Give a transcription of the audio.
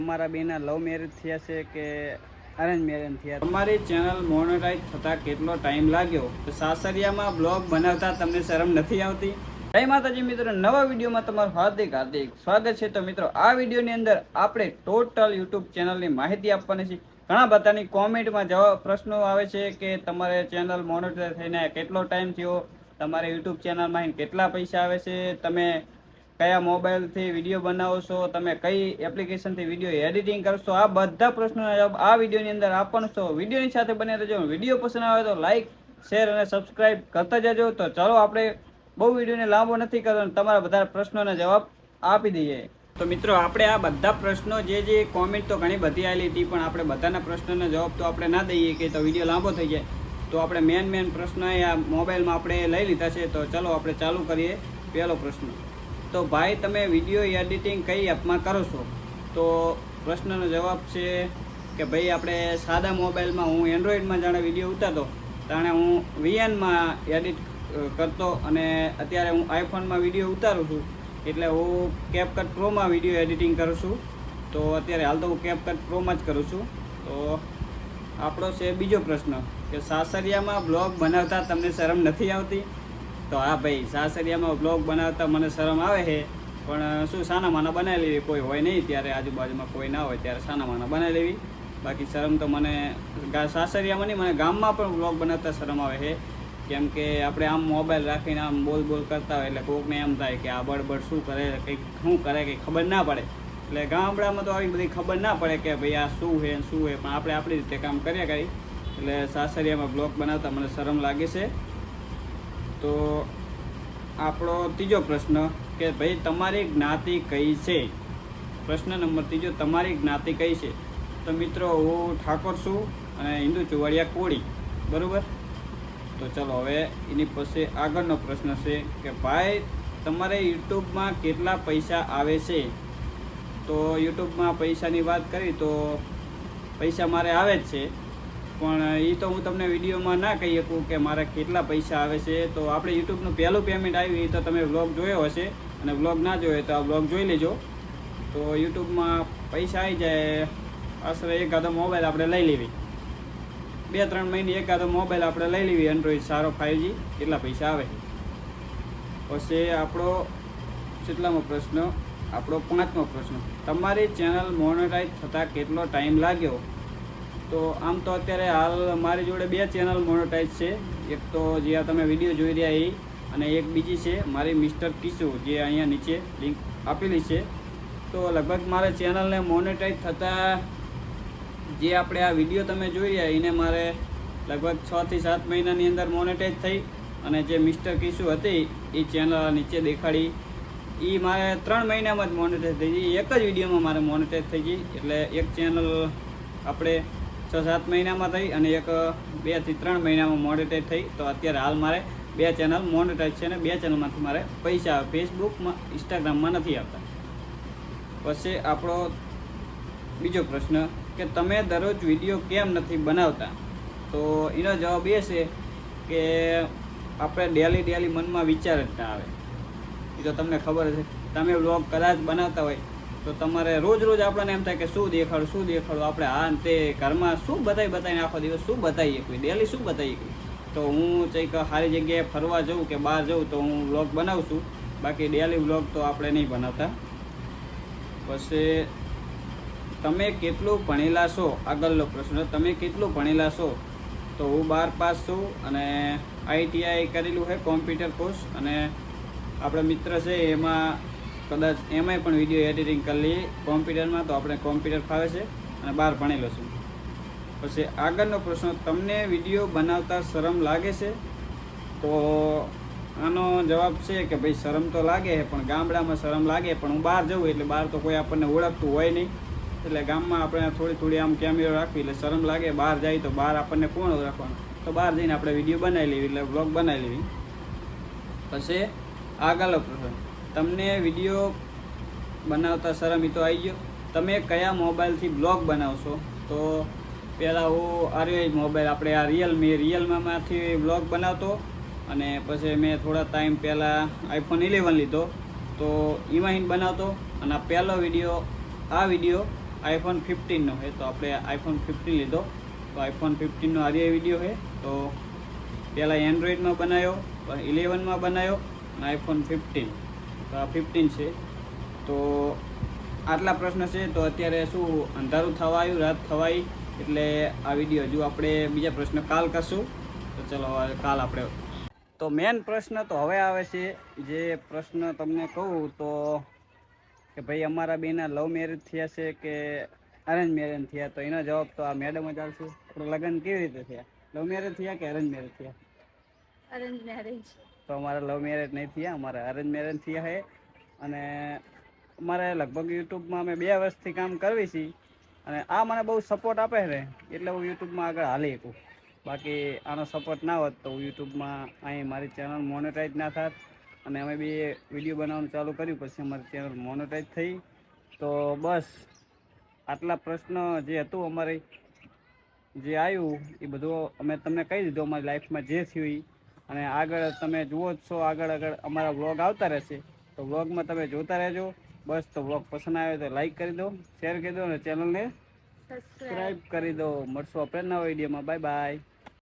અમારા બેના love marriage થયા છે કે અરેન્જ મેરેજ થયા? અમારી ચેનલ મોનેટાઈઝ થતા કેટલો ટાઈમ લાગ્યો? તો સાસરિયામાં બ્લોગ બનાવતા તમને શરમ નથી આવતી? જય માતાજી મિત્રો, નવા વિડીયોમાં તમારું હાર્દિક સ્વાગત છે. તો મિત્રો, આ વિડીયોની અંદર આપણે ટોટલ યુટ્યુબ ચેનલની માહિતી આપવાની છે. ઘણા બધાની કોમેન્ટમાં પ્રશ્નો આવે છે કે તમારે ચેનલ મોનેટાઈઝ થઈને કેટલો ટાઈમ થયો, તમારે યુટ્યુબ ચેનલમાં કેટલા પૈસા આવે છે, તમે કયા મોબાઈલથી વિડીયો બનાવો છો, તમે કઈ એપ્લિકેશનથી વિડીયો એડિટિંગ કરશો, આ બધા પ્રશ્નોના જવાબ આ વિડીયોની અંદર આપવાનો છો. વિડીયોની સાથે બને રહેજો. વિડીયો પસંદ આવે તો લાઈક, શેર અને સબસ્ક્રાઈબ કરતા જજો. તો ચાલો આપણે બહુ વિડીયોને લાંબો નથી કરતો, તમારા બધા પ્રશ્નોના જવાબ આપી દઈએ. તો મિત્રો, આપણે આ બધા પ્રશ્નો જે કોમેન્ટ તો ઘણી બધી આવેલી હતી, પણ આપણે બધાના પ્રશ્નોના જવાબ તો આપણે ના દઈએ કે તો વિડીયો લાંબો થઈ જાય. તો આપણે મેન પ્રશ્ન આ મોબાઈલમાં આપણે લઈ લીધા છે. તો ચલો આપણે ચાલુ કરીએ. પહેલો પ્રશ્ન, તો ભાઈ તમે વિડીયો એડિટિંગ કઈ એપમાં કરો છો? તો પ્રશ્નનો જવાબ છે કે ભાઈ આપણે સાદા મોબાઈલમાં, હું એન્ડ્રોઈડમાં જાણે વિડીયો ઉતારતો તાણે હું VN-માં એડિટ કરતો, અને અત્યારે હું આઈફોનમાં વિડીયો ઉતારું છું એટલે હું CapCut Pro-માં વિડીયો એડિટિંગ કરું છું. તો અત્યારે હાલ તો હું CapCut Pro-માં જ કરું છું. તો આપણો છે બીજો પ્રશ્ન કે સાસરિયામાં બ્લોગ બનાવતા તમને શરમ નથી આવતી? તો હા ભાઈ, સાસરિયામાં બ્લોગ બનાવતા મને શરમ આવે છે, પણ શું સાના માના બનાવી લેવી, કોઈ હોય નહીં ત્યારે, આજુબાજુમાં કોઈ ના હોય ત્યારે સાના માના બનાવી લેવી. બાકી શરમ તો મને સાસરિયામાં નહીં, મને ગામમાં પણ બ્લોગ બનાવતા શરમ આવે છે. કેમ કે આપણે આમ મોબાઈલ રાખીને આમ બોલ કરતા હોય એટલે કોકને એમ થાય કે આ બળબડ શું કરે, કંઈક શું કરે, કંઈ ખબર ના પડે. એટલે ગામડામાં તો આવી બધી ખબર ના પડે કે ભાઈ આ શું છે શું છે, પણ આપણે આપણી રીતે કામ કર્યા કરી. એટલે સાસરિયામાં બ્લોગ બનાવતા મને શરમ લાગે છે. તો આપણો ત્રીજો પ્રશ્ન કે ભાઈ તમારી જ્ઞાતિ કઈ છે? પ્રશ્ન નંબર ત્રીજો, તમારી જ્ઞાતિ કઈ છે? તો મિત્રો, હું ઠાકોર છું અને હિન્દુ ચુવાડિયા કોળી, બરાબર. તો ચલો હવે એની પછી આગળનો પ્રશ્ન છે કે ભાઈ તમારે યુટ્યુબમાં કેટલા પૈસા આવે છે? તો યુટ્યુબમાં પૈસાની વાત કરી તો પૈસા મારે આવે જ છે, પણ એ તો હું તમને વિડીયોમાં ના કહી શકું કે મારે કેટલા પૈસા આવે છે. તો આપણે યુટ્યુબનું પહેલું પેમેન્ટ આવ્યું એ તો તમે વ્લોગ જોયો હશે, અને વ્લોગ ના જોયો તો આ વ્લોગ જોઈ લેજો. તો યુટ્યુબમાં પૈસા આવી જાય, આશરે એકાદો મોબાઈલ આપણે લઈ લેવી, 2-3 મહિને એકાદો મોબાઈલ આપણે લઈ લેવી એન્ડ્રોઈડ સારો 5G, કેટલા પૈસા આવે. પછી આપણો કેટલામો પ્રશ્ન? આપણો 5મો પ્રશ્ન, તમારી ચેનલ મોનેટાઈઝ થતાં કેટલો ટાઈમ લાગ્યો? તો આમ તો અત્યારે હાલ મારી જોડે 2 ચેનલ મોનેટાઈઝ છે. એક તો જે આ તમે વિડીયો જોઈ રહ્યા એ, અને એક બીજી છે મારી મિસ્ટર કિશુ, જે અહીંયા નીચે લિંક આપેલી છે. તો લગભગ મારે ચેનલને મોનેટાઈઝ થતાં, જે આપણે આ વિડીયો તમે જોઈ રહ્યા એને મારે લગભગ 6 થી 7 મહિનાની અંદર મોનેટાઈઝ થઈ. અને જે મિસ્ટર કિશુ હતી એ ચેનલ નીચે દેખાડી, એ મારે 3 મહિનામાં જ મોનેટાઈઝ થઈ ગઈ. એક જ વિડીયોમાં મારે મોનેટાઈઝ થઈ ગઈ. એટલે એક ચેનલ આપણે 6-7 મહિનામાં થઈ અને એક 2 થી 3 મહિનામાં મોનેટાઈઝ થઈ. તો અત્યારે હાલ મારે 2 ચેનલ મોનેટાઈઝ છે અને 2 ચેનલમાંથી મારે પૈસા આવે. ફેસબુકમાં, ઇન્સ્ટાગ્રામમાં નથી આવતા. પછી આપણો બીજો પ્રશ્ન કે તમે દરરોજ વિડીયો કેમ નથી બનાવતા? તો એનો જવાબ એ છે કે આપણે ડેલી મનમાં વિચાર જ ના આવે. એ તો તમને ખબર છે, તમે વ્લોગ કદાચ બનાવતા હોય તો તમારે રોજ આપણને એમ થાય કે શું દેખાડું આપણે, આ તે ઘરમાં શું બતાવીને આખો દિવસ શું બતાવીએ, કોઈ ડેલી શું બતાવીએ. તો હું કંઈક સારી જગ્યાએ ફરવા જાઉં કે બહાર જાઉં તો હું વ્લોગ બનાવું છું, બાકી ડેલી વ્લોગ તો આપણે નહીં બનાવતા. પછી તમે કેટલું ભણેલા છો? આગળનો પ્રશ્ન, તમે કેટલું ભણેલા છો? તો હું 12 પાસ છું અને ITI કરેલું છે, કોમ્પ્યુટર કોર્સ. અને આપણા મિત્ર છે એમાં કદાચ એમાંય પણ વિડીયો એડિટિંગ કરી લઈએ કોમ્પ્યુટરમાં, તો આપણે કોમ્પ્યુટર ફાવે છે અને 12 ભણેલો છું. પછી આગળનો પ્રશ્ન, તમને વિડીયો બનાવતા શરમ લાગે છે? તો આનો જવાબ છે કે ભાઈ શરમ તો લાગે છે, પણ ગામડામાં શરમ લાગે, પણ હું બહાર જઉં એટલે બહાર તો કોઈ આપણને ઓળખતું હોય નહીં, એટલે ગામમાં આપણે થોડી આમ કેમેરો રાખવી એટલે શરમ લાગે. બહાર જાય તો બહાર આપણને કોણ રાખવાનું, તો બહાર જઈને આપણે વિડીયો બનાવી લેવી, એટલે વ્લોગ બનાવી લેવી. પછી આગળનો પ્રશ્ન, તમને વિડીયો બનાવતા શરમ એ તો આવી ગયો. તમે કયા મોબાઈલથી બ્લોગ બનાવશો? તો પહેલાં હું મોબાઈલ આપણે આ રિયલમીમાંથી બ્લોગ બનાવતો, અને પછી મેં થોડા ટાઈમ પહેલાં iPhone 11 લીધો તો એમાં બનાવતો. અને આ પહેલો વિડીયો આઈફોન 15નો છે. તો આપણે આઈફોન 15 લીધો. તો આઈફોન 15નો આજે વિડીયો છે. તો પહેલાં એન્ડ્રોઈડમાં બનાવ્યો, 11માં બનાવ્યો અને આઈફોન 15. તો આ 15 છે. તો આટલા પ્રશ્ન છે. તો અત્યારે શું અંધારું થવા આવ્યું, રાત થવા આવી, એટલે આ વિડીયો હજુ આપણે બીજા પ્રશ્ન કાલ કરશું. તો ચલો હવે કાલ આપણે. તો મેન પ્રશ્ન તો હવે આવે છે. જે પ્રશ્ન તમને કહું તો કે ભાઈ અમારા બેના લવ મેરેજ થયા છે કે અરેન્જ મેરેજ થયા? તો એનો જવાબ તો આ મેડમ જ આવશે. આપણે લગ્ન કેવી રીતે થયા? લવ મેરેજ થયા કે અરેન્જ મેરેજ થયા? Arrange marriage. તો અમારા લવ મેરેજ નહીં થયા, અમારા અરેન્જ મેરેજ થયા છે. અને અમારે લગભગ યુટ્યુબમાં અમે 2 વર્ષથી કામ કરવી છીએ. અને આ મને બહુ સપોર્ટ આપે છે, એટલે હું યુટ્યુબમાં આગળ હાલી શકું. બાકી આનો સપોર્ટ ના હોત તો હું યુટ્યુબમાં અહીં મારી ચેનલ મોનેટાઈઝ ના થાત. અને અમે બી વિડીયો બનાવવાનું ચાલુ કર્યું, પછી અમારી ચેનલ મોનેટાઈઝ થઈ. તો બસ આટલા પ્રશ્ન જે હતું અમારે જે આવ્યું એ બધું અમે તમને કહી દીધું, અમારી લાઈફમાં જે થયું એ. અને આગળ તમે જુઓ જ છો, આગળ અમારા વ્લોગ આવતા રહેશે. તો વ્લોગમાં તમે જોતા રહેજો. બસ તો વ્લોગ પસંદ આવે તો લાઈક કરી દો, શેર કરી દો અને ચેનલને સબસ્ક્રાઈબ કરી દો. મળશું આપણે નવા વિડીયોમાં. Bye bye.